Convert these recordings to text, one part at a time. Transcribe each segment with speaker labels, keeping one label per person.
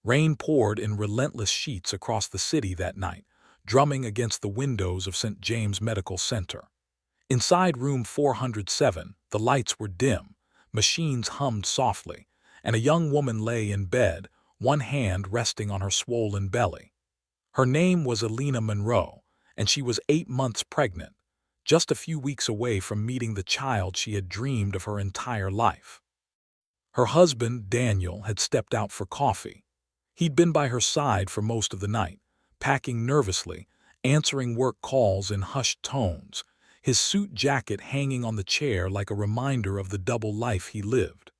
Speaker 1: Rain poured in relentless sheets across the city that night, drumming against the windows of St. James Medical Center. Inside room 407, the lights were dim, machines hummed softly, and a young woman lay in bed, one hand resting on her swollen belly. Her name was Alina Monroe, and she was 8 months pregnant, just a few weeks away from meeting the child she had dreamed of her entire life. Her husband, Daniel, had stepped out for coffee. He'd been by her side for most of the night, packing nervously, answering work calls in hushed tones, his suit jacket hanging on the chair like a reminder of the double life he lived.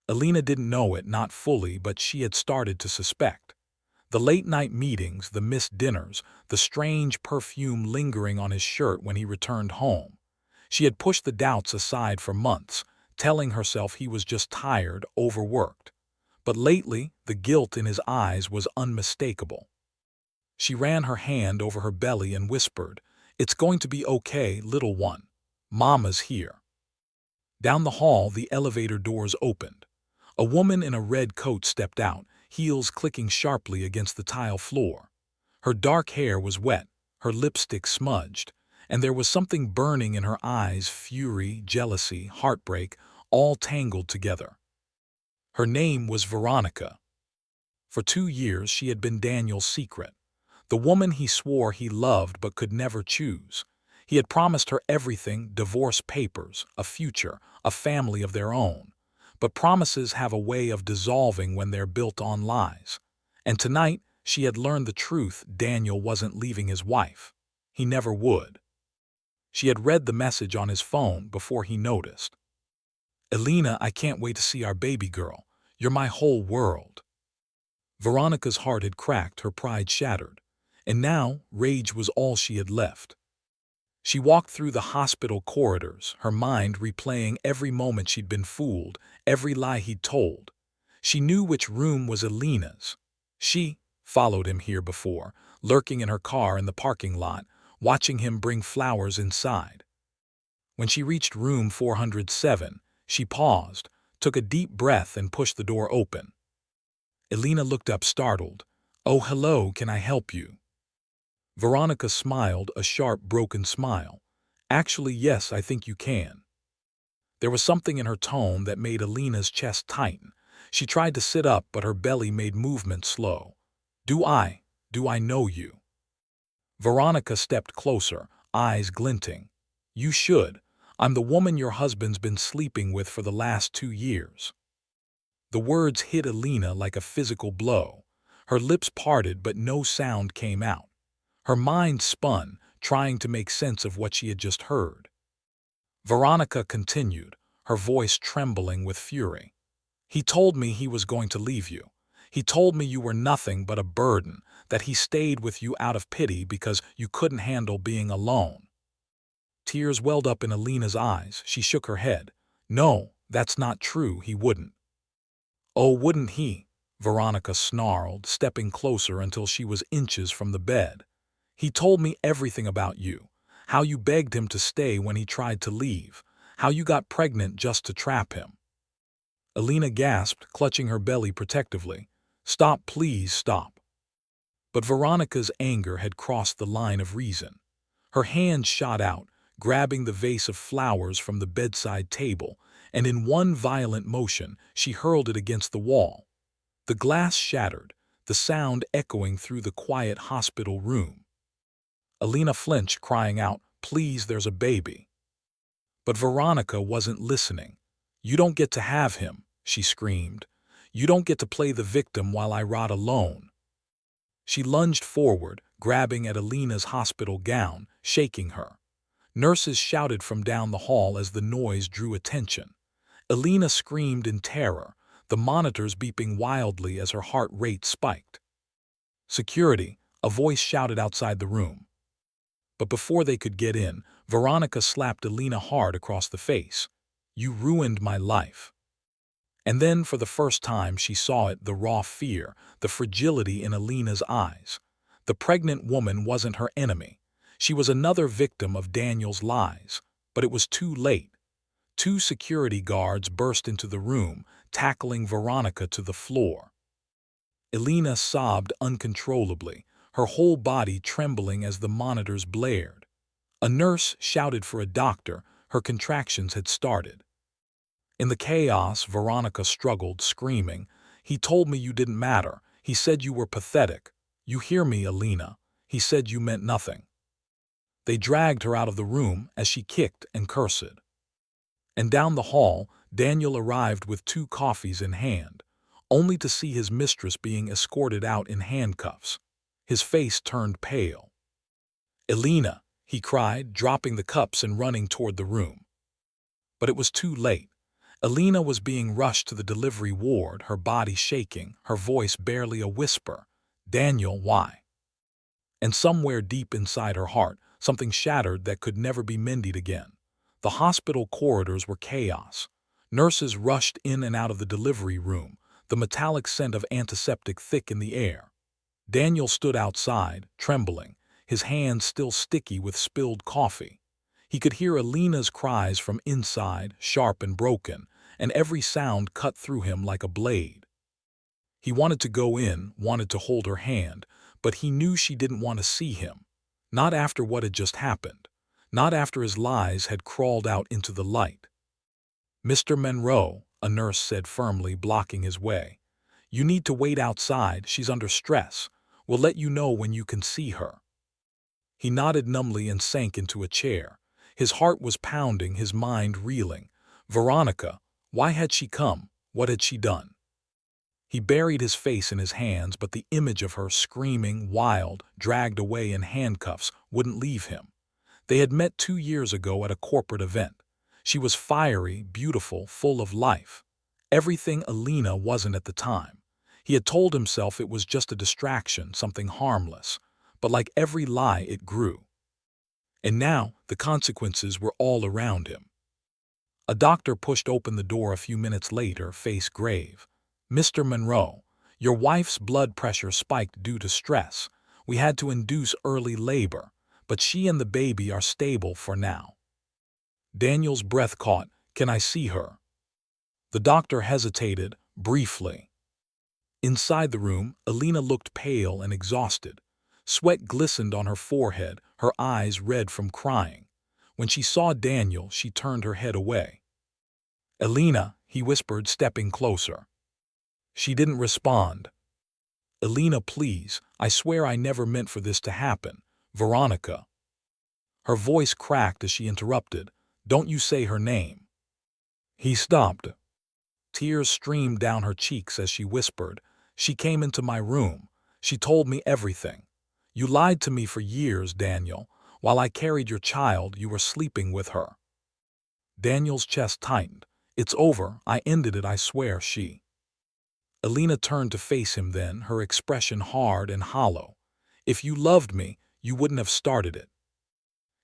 Speaker 1: Alina didn't know it, not fully, but she had started to suspect. The late-night meetings, the missed dinners, the strange perfume lingering on his shirt when he returned home. She had pushed the doubts aside for months, telling herself he was just tired, overworked. But lately, the guilt in his eyes was unmistakable. She ran her hand over her belly and whispered, "It's going to be okay, little one. Mama's here." Down the hall, the elevator doors opened. A woman in a red coat stepped out, heels clicking sharply against the tile floor. Her dark hair was wet, her lipstick smudged, and there was something burning in her eyes, fury, jealousy, heartbreak, all tangled together. Her name was Veronica. For 2 years she had been Daniel's secret, the woman he swore he loved but could never choose. He had promised her everything: divorce papers, a future, a family of their own. But promises have a way of dissolving when they're built on lies. And tonight she had learned the truth: Daniel wasn't leaving his wife. He never would. She had read the message on his phone before he noticed. "Alina, I can't wait to see our baby girl. You're my whole world." Veronica's heart had cracked, her pride shattered. And now, rage was all she had left. She walked through the hospital corridors, her mind replaying every moment she'd been fooled, every lie he'd told. She knew which room was Alina's. She followed him here before, lurking in her car in the parking lot, watching him bring flowers inside. When she reached room 407, she paused, took a deep breath and pushed the door open. Alina looked up, startled. "Oh, hello, can I help you?" Veronica smiled, a sharp, broken smile. "Actually, yes, I think you can." There was something in her tone that made Alina's chest tighten. She tried to sit up, but her belly made movement slow. Do I know you?" Veronica stepped closer, eyes glinting. "You should. I'm the woman your husband's been sleeping with for the last 2 years." The words hit Alina like a physical blow. Her lips parted, but no sound came out. Her mind spun, trying to make sense of what she had just heard. Veronica continued, her voice trembling with fury. "He told me he was going to leave you. He told me you were nothing but a burden, that he stayed with you out of pity because you couldn't handle being alone." Tears welled up in Alina's eyes. She shook her head. "No, that's not true. He wouldn't." "Oh, wouldn't he?" Veronica snarled, stepping closer until she was inches from the bed. "He told me everything about you, how you begged him to stay when he tried to leave, how you got pregnant just to trap him." Alina gasped, clutching her belly protectively. "Stop, please stop." But Veronica's anger had crossed the line of reason. Her hand shot out, grabbing the vase of flowers from the bedside table, and in one violent motion she hurled it against the wall. The glass shattered, the sound echoing through the quiet hospital room. Alina flinched, crying out, "Please, there's a baby." But Veronica wasn't listening. "You don't get to have him," she screamed. "You don't get to play the victim while I rot alone." She lunged forward, grabbing at Alina's hospital gown, shaking her. Nurses shouted from down the hall as the noise drew attention. Alina screamed in terror, the monitors beeping wildly as her heart rate spiked. "Security," a voice shouted outside the room. But before they could get in, Veronica slapped Alina hard across the face. "You ruined my life." And then, for the first time, she saw it, the raw fear, the fragility in Alina's eyes. The pregnant woman wasn't her enemy. She was another victim of Daniel's lies. But it was too late. 2 security guards burst into the room, tackling Veronica to the floor. Elena sobbed uncontrollably, her whole body trembling as the monitors blared. A nurse shouted for a doctor. Her contractions had started. In the chaos, Veronica struggled, screaming, "He told me you didn't matter. He said you were pathetic. You hear me, Elena? He said you meant nothing." They dragged her out of the room as she kicked and cursed. And down the hall, Daniel arrived with 2 coffees in hand, only to see his mistress being escorted out in handcuffs. His face turned pale. "Elena!" he cried, dropping the cups and running toward the room. But it was too late. Elena was being rushed to the delivery ward, her body shaking, her voice barely a whisper. "Daniel, why?" And somewhere deep inside her heart, something shattered that could never be mended again. The hospital corridors were chaos. Nurses rushed in and out of the delivery room, the metallic scent of antiseptic thick in the air. Daniel stood outside, trembling, his hands still sticky with spilled coffee. He could hear Elena's cries from inside, sharp and broken, and every sound cut through him like a blade. He wanted to go in, wanted to hold her hand, but he knew she didn't want to see him. Not after what had just happened. Not after his lies had crawled out into the light. "Mr. Monroe," a nurse said firmly, blocking his way. "You need to wait outside. She's under stress. We'll let you know when you can see her." He nodded numbly and sank into a chair. His heart was pounding, his mind reeling. Veronica, why had she come? What had she done? He buried his face in his hands, but the image of her, screaming, wild, dragged away in handcuffs, wouldn't leave him. They had met 2 years ago at a corporate event. She was fiery, beautiful, full of life. Everything Elena wasn't at the time. He had told himself it was just a distraction, something harmless. But like every lie, it grew. And now, the consequences were all around him. A doctor pushed open the door a few minutes later, face grave. "Mr. Monroe, your wife's blood pressure spiked due to stress. We had to induce early labor, but she and the baby are stable for now." Daniel's breath caught. "Can I see her?" The doctor hesitated, briefly. Inside the room, Elena looked pale and exhausted. Sweat glistened on her forehead, her eyes red from crying. When she saw Daniel, she turned her head away. "Elena," he whispered, stepping closer. She didn't respond. "Elena, please, I swear I never meant for this to happen. Veronica." Her voice cracked as she interrupted. "Don't you say her name." He stopped. Tears streamed down her cheeks as she whispered, "She came into my room. She told me everything. You lied to me for years, Daniel. While I carried your child, you were sleeping with her." Daniel's chest tightened. "It's over. I ended it, I swear." Elena turned to face him then, her expression hard and hollow. "If you loved me, you wouldn't have started it."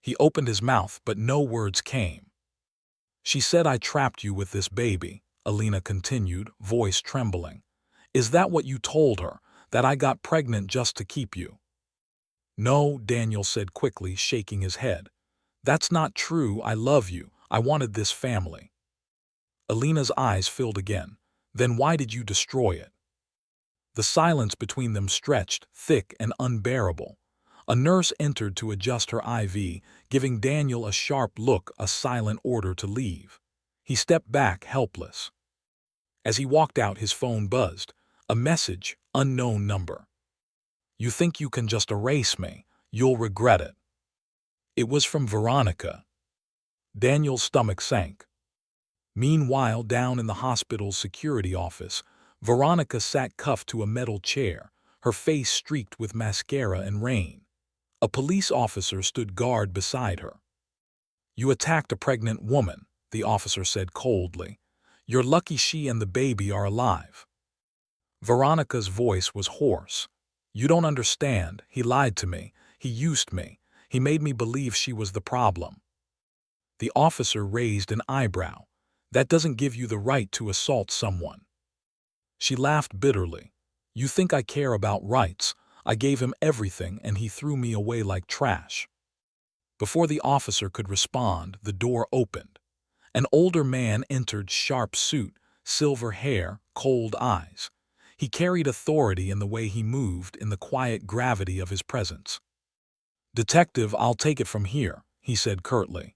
Speaker 1: He opened his mouth, but no words came. "She said I trapped you with this baby," Elena continued, voice trembling. "Is that what you told her, that I got pregnant just to keep you?" "No," Daniel said quickly, shaking his head. "That's not true. I love you. I wanted this family." Elena's eyes filled again. "Then why did you destroy it?" The silence between them stretched, thick and unbearable. A nurse entered to adjust her IV, giving Daniel a sharp look, a silent order to leave. He stepped back, helpless. As he walked out, his phone buzzed. A message, unknown number. "You think you can just erase me? You'll regret it." It was from Veronica. Daniel's stomach sank. Meanwhile, down in the hospital's security office, Veronica sat cuffed to a metal chair, her face streaked with mascara and rain. A police officer stood guard beside her. "You attacked a pregnant woman," the officer said coldly. "You're lucky she and the baby are alive." Veronica's voice was hoarse. "You don't understand. He lied to me. He used me. He made me believe she was the problem." The officer raised an eyebrow. "That doesn't give you the right to assault someone." She laughed bitterly. "You think I care about rights? I gave him everything and he threw me away like trash." Before the officer could respond, the door opened. An older man entered, sharp suit, silver hair, cold eyes. He carried authority in the way he moved, in the quiet gravity of his presence. "Detective, I'll take it from here," he said curtly.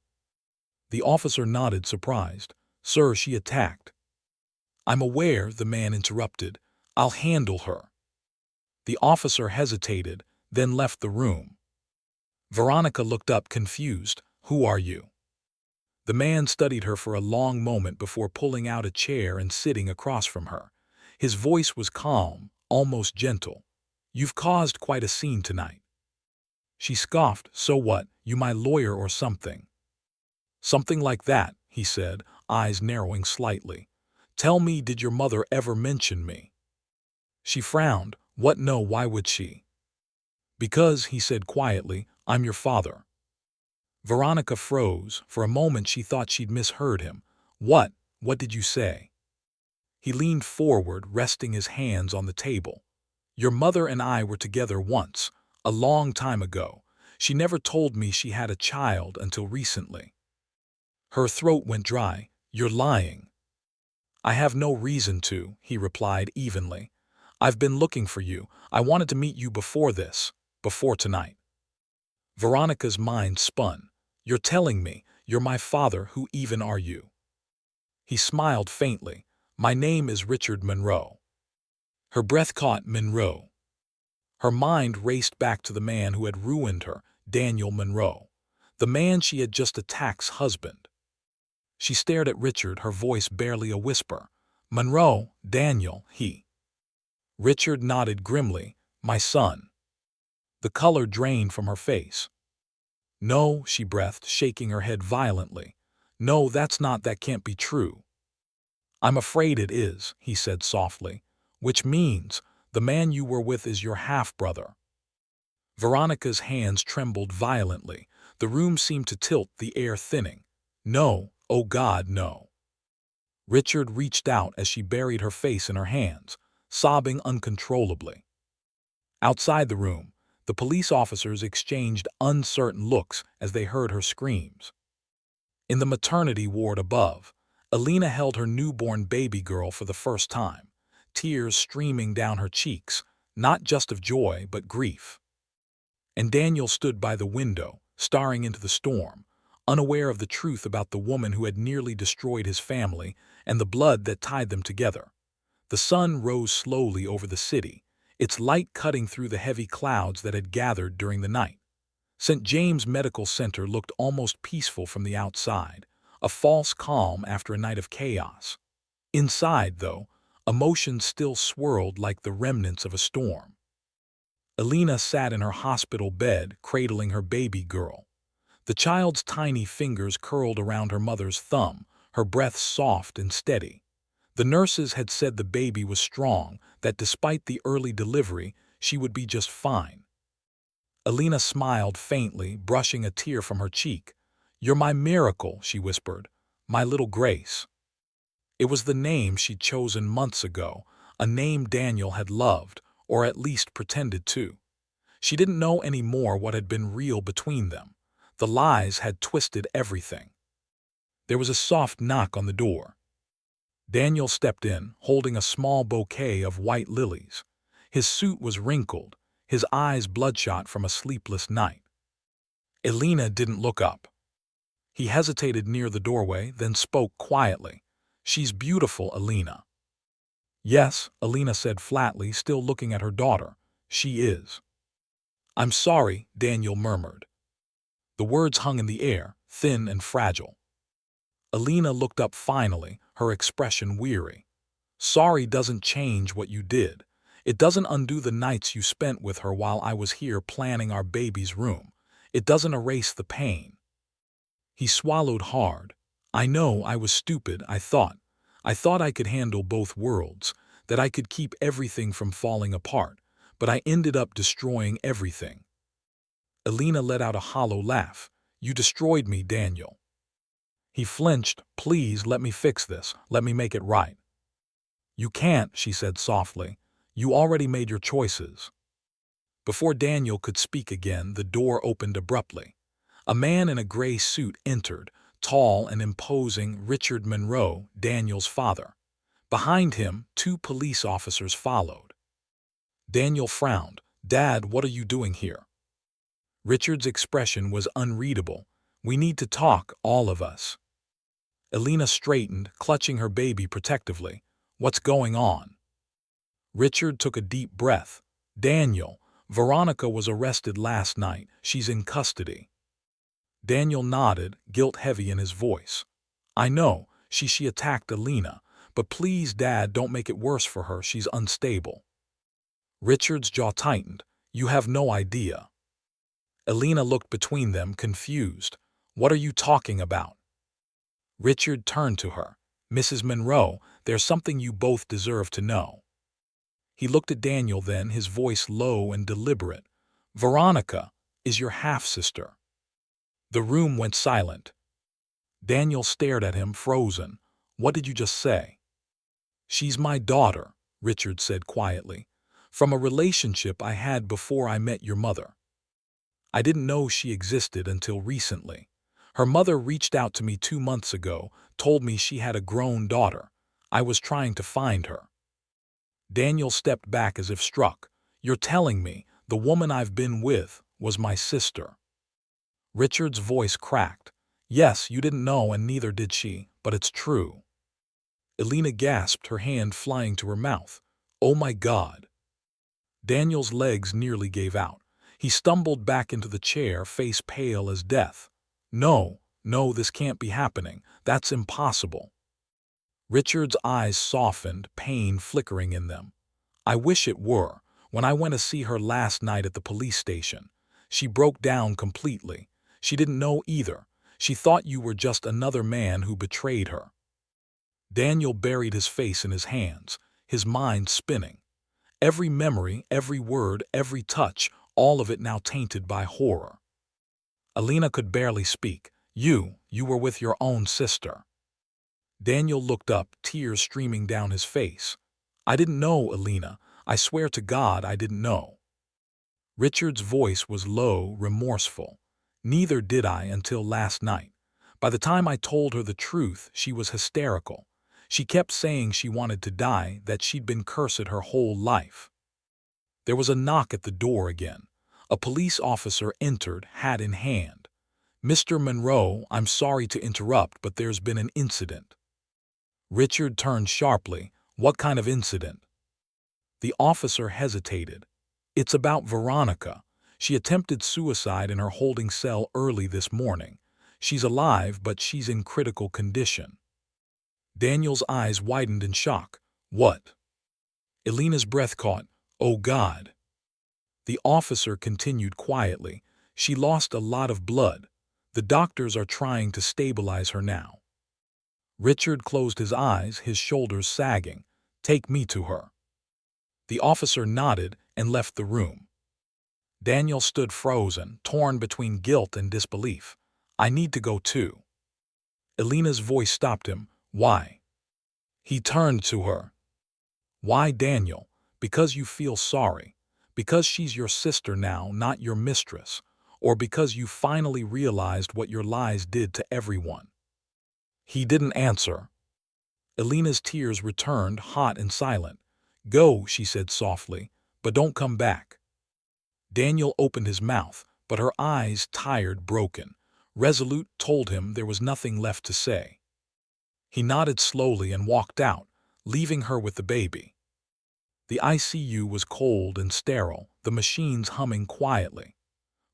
Speaker 1: The officer nodded, surprised. "Sir, she attacked." "I'm aware," the man interrupted. "I'll handle her." The officer hesitated, then left the room. Veronica looked up, confused. "Who are you?" The man studied her for a long moment before pulling out a chair and sitting across from her. His voice was calm, almost gentle. "You've caused quite a scene tonight." She scoffed. "So what? You my lawyer or something?" "Something like that," he said, eyes narrowing slightly. "Tell me, did your mother ever mention me?" She frowned. "What? No, why would she?" "Because," he said quietly, "I'm your father." Veronica froze. For a moment she thought she'd misheard him. "What? What did you say?" He leaned forward, resting his hands on the table. "Your mother and I were together once, a long time ago. She never told me she had a child until recently." Her throat went dry. "You're lying." "I have no reason to," he replied evenly. "I've been looking for you. I wanted to meet you before this, before tonight." Veronica's mind spun. "You're telling me you're my father? Who even are you?" He smiled faintly. "My name is Richard Monroe." Her breath caught. Monroe. Her mind raced back to the man who had ruined her, Daniel Monroe. The man she had just attacked's husband. She stared at Richard, her voice barely a whisper. "Monroe, Daniel, he." Richard nodded grimly. "My son." The color drained from her face. "No," she breathed, shaking her head violently. "No, that can't be true." "I'm afraid it is," he said softly. "Which means the man you were with is your half-brother." Veronica's hands trembled violently. The room seemed to tilt, the air thinning. "No, oh God, no." Richard reached out as she buried her face in her hands, sobbing uncontrollably. Outside the room, the police officers exchanged uncertain looks as they heard her screams. In the maternity ward above, Alina held her newborn baby girl for the first time, tears streaming down her cheeks, not just of joy but grief. And Daniel stood by the window, staring into the storm, unaware of the truth about the woman who had nearly destroyed his family and the blood that tied them together. The sun rose slowly over the city, its light cutting through the heavy clouds that had gathered during the night. St. James Medical Center looked almost peaceful from the outside, a false calm after a night of chaos. Inside, though, emotions still swirled like the remnants of a storm. Alina sat in her hospital bed, cradling her baby girl. The child's tiny fingers curled around her mother's thumb, her breath soft and steady. The nurses had said the baby was strong, that despite the early delivery, she would be just fine. Alina smiled faintly, brushing a tear from her cheek. "You're my miracle," she whispered. "My little Grace." It was the name she'd chosen months ago, a name Daniel had loved, or at least pretended to. She didn't know any more what had been real between them. The lies had twisted everything. There was a soft knock on the door. Daniel stepped in, holding a small bouquet of white lilies. His suit was wrinkled, his eyes bloodshot from a sleepless night. Alina didn't look up. He hesitated near the doorway, then spoke quietly. "She's beautiful, Alina." "Yes," Alina said flatly, still looking at her daughter. "She is." "I'm sorry," Daniel murmured. The words hung in the air, thin and fragile. Alina looked up finally, her expression weary. "Sorry doesn't change what you did. It doesn't undo the nights you spent with her while I was here planning our baby's room. It doesn't erase the pain." He swallowed hard. "I know I was stupid, I thought. I thought I could handle both worlds, that I could keep everything from falling apart, but I ended up destroying everything." Alina let out a hollow laugh. "You destroyed me, Daniel." He flinched. "Please, let me fix this. Let me make it right." "You can't," she said softly. "You already made your choices." Before Daniel could speak again, the door opened abruptly. A man in a gray suit entered, tall and imposing, Richard Monroe, Daniel's father. Behind him, 2 police officers followed. Daniel frowned. "Dad, what are you doing here?" Richard's expression was unreadable. "We need to talk, all of us." Elena straightened, clutching her baby protectively. "What's going on?" Richard took a deep breath. "Daniel, Veronica was arrested last night. She's in custody." Daniel nodded, guilt heavy in his voice. "I know, she attacked Elena, but please, Dad, don't make it worse for her. She's unstable." Richard's jaw tightened. "You have no idea." Elena looked between them, confused. "What are you talking about?" Richard turned to her. "Mrs. Monroe, there's something you both deserve to know." He looked at Daniel then, his voice low and deliberate. "Veronica is your half-sister." The room went silent. Daniel stared at him, frozen. "What did you just say?" "She's my daughter," Richard said quietly, "from a relationship I had before I met your mother. I didn't know she existed until recently. Her mother reached out to me 2 months ago, told me she had a grown daughter. I was trying to find her." Daniel stepped back as if struck. "You're telling me the woman I've been with was my sister?" Richard's voice cracked. "Yes, you didn't know and neither did she, but it's true." Elena gasped, her hand flying to her mouth. "Oh my God!" Daniel's legs nearly gave out. He stumbled back into the chair, face pale as death. "No, no, this can't be happening. That's impossible." Richard's eyes softened, pain flickering in them. "I wish it were. When I went to see her last night at the police station, she broke down completely. She didn't know either. She thought you were just another man who betrayed her." Daniel buried his face in his hands, his mind spinning. Every memory, every word, every touch, all of it now tainted by horror. Elena could barely speak. You were with your own sister." Daniel looked up, tears streaming down his face. "I didn't know, Elena. I swear to God I didn't know." Richard's voice was low, remorseful. "Neither did I until last night. By the time I told her the truth, she was hysterical. She kept saying she wanted to die, that she'd been cursed her whole life." There was a knock at the door again. A police officer entered, hat in hand. "Mr. Monroe, I'm sorry to interrupt, but there's been an incident." Richard turned sharply. "What kind of incident?" The officer hesitated. "It's about Veronica. She attempted suicide in her holding cell early this morning. She's alive, but she's in critical condition." Daniel's eyes widened in shock. "What?" Elena's breath caught. "Oh God." The officer continued quietly. "She lost a lot of blood. The doctors are trying to stabilize her now." Richard closed his eyes, his shoulders sagging. "Take me to her." The officer nodded and left the room. Daniel stood frozen, torn between guilt and disbelief. "I need to go too." Elena's voice stopped him. "Why?" He turned to her. "Why, Daniel? Because you feel sorry. Because she's your sister now, not your mistress. Or because you finally realized what your lies did to everyone." He didn't answer. Elena's tears returned, hot and silent. "Go," she said softly, "but don't come back." Daniel opened his mouth, but her eyes, tired, broken, resolute, told him there was nothing left to say. He nodded slowly and walked out, leaving her with the baby. The ICU was cold and sterile, the machines humming quietly.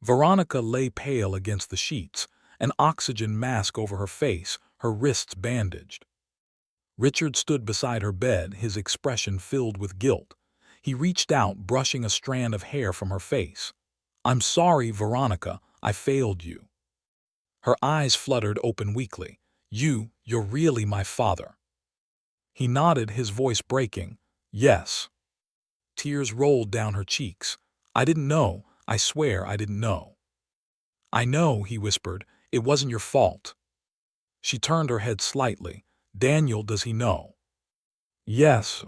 Speaker 1: Veronica lay pale against the sheets, an oxygen mask over her face, her wrists bandaged. Richard stood beside her bed, his expression filled with guilt. He reached out, brushing a strand of hair from her face. "I'm sorry, Veronica, I failed you." Her eyes fluttered open weakly. You're really my father." He nodded, his voice breaking. "Yes." Tears rolled down her cheeks. "I didn't know. I swear I didn't know." "I know," he whispered. "It wasn't your fault." She turned her head slightly. "Daniel, does he know?" "Yes."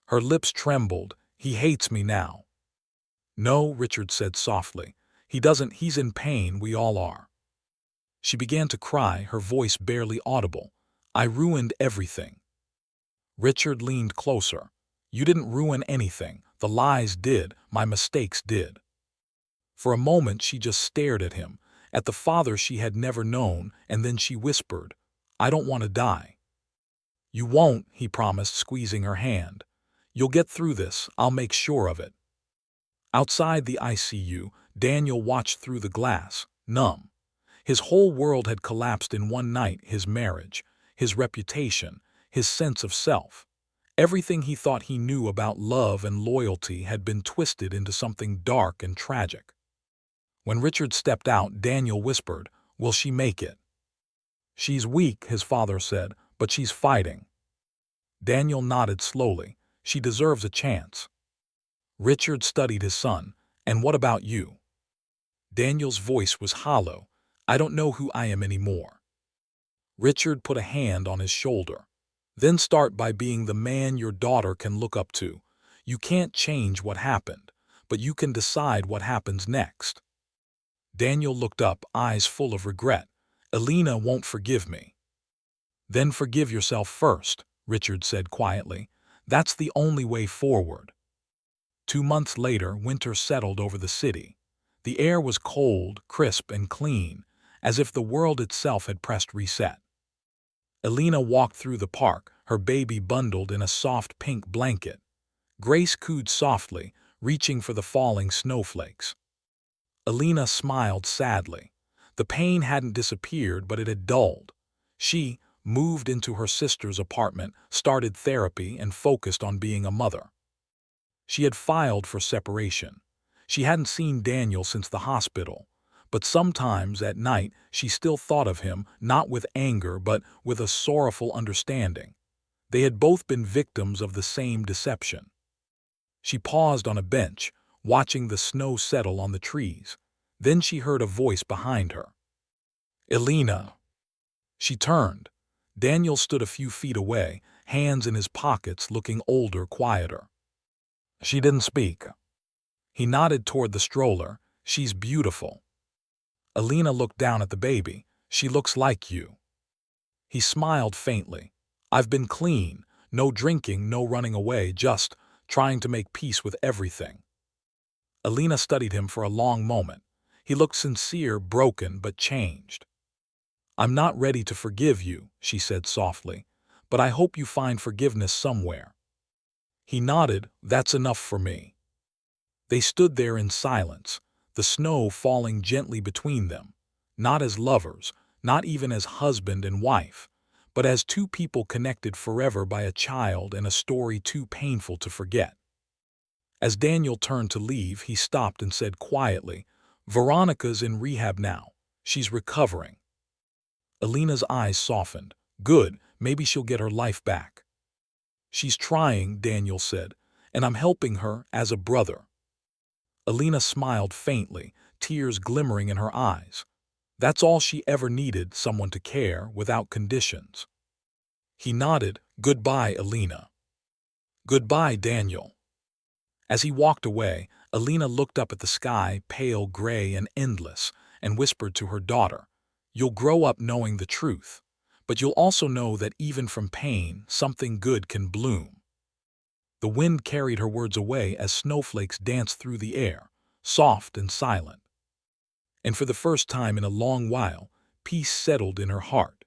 Speaker 1: Her lips trembled. "He hates me now." "No," Richard said softly. "He doesn't. He's in pain. We all are." She began to cry, her voice barely audible. "I ruined everything." Richard leaned closer. You didn't ruin anything. The lies did. My mistakes did. For a moment she just stared at him, at the father she had never known, and then she whispered, I don't want to die. You won't, he promised, squeezing her hand. You'll get through this. I'll make sure of it. Outside the ICU, Daniel watched through the glass, numb. His whole world had collapsed in one night: his marriage, his reputation, his sense of self. Everything he thought he knew about love and loyalty had been twisted into something dark and tragic. When Richard stepped out, Daniel whispered, Will she make it? She's weak, his father said, but she's fighting. Daniel nodded slowly. She deserves a chance. Richard studied his son. And what about you? Daniel's voice was hollow. I don't know who I am anymore. Richard put a hand on his shoulder. Then start by being the man your daughter can look up to. You can't change what happened, but you can decide what happens next. Daniel looked up, eyes full of regret. Elena won't forgive me. Then forgive yourself first, Richard said quietly. That's the only way forward. 2 months later, winter settled over the city. The air was cold, crisp, and clean, as if the world itself had pressed reset. Elena walked through the park, her baby bundled in a soft pink blanket. Grace cooed softly, reaching for the falling snowflakes. Elena smiled sadly. The pain hadn't disappeared, but it had dulled. She moved into her sister's apartment, started therapy, and focused on being a mother. She had filed for separation. She hadn't seen Daniel since the hospital, but sometimes at night she still thought of him, not with anger but with a sorrowful understanding. They had both been victims of the same deception. She paused on a bench, watching the snow settle on the trees. Then she heard a voice behind her. Elena. She turned. Daniel stood a few feet away, hands in his pockets, looking older, quieter. She didn't speak. He nodded toward the stroller. She's beautiful. Elena looked down at the baby. She looks like you. He smiled faintly. I've been clean. No drinking, no running away, just trying to make peace with everything. Elena studied him for a long moment. He looked sincere, broken, but changed. I'm not ready to forgive you, she said softly, but I hope you find forgiveness somewhere. He nodded. That's enough for me. They stood there in silence, the snow falling gently between them, not as lovers, not even as husband and wife, but as two people connected forever by a child and a story too painful to forget. As Daniel turned to leave, he stopped and said quietly, Veronica's in rehab now. She's recovering. Elena's eyes softened. Good, maybe she'll get her life back. She's trying, Daniel said, and I'm helping her as a brother. Elena smiled faintly, tears glimmering in her eyes. That's all she ever needed, someone to care, without conditions. He nodded. Goodbye, Elena. Goodbye, Daniel. As he walked away, Elena looked up at the sky, pale, gray, and endless, and whispered to her daughter, You'll grow up knowing the truth, but you'll also know that even from pain, something good can bloom. The wind carried her words away as snowflakes danced through the air, soft and silent. And for the first time in a long while, peace settled in her heart.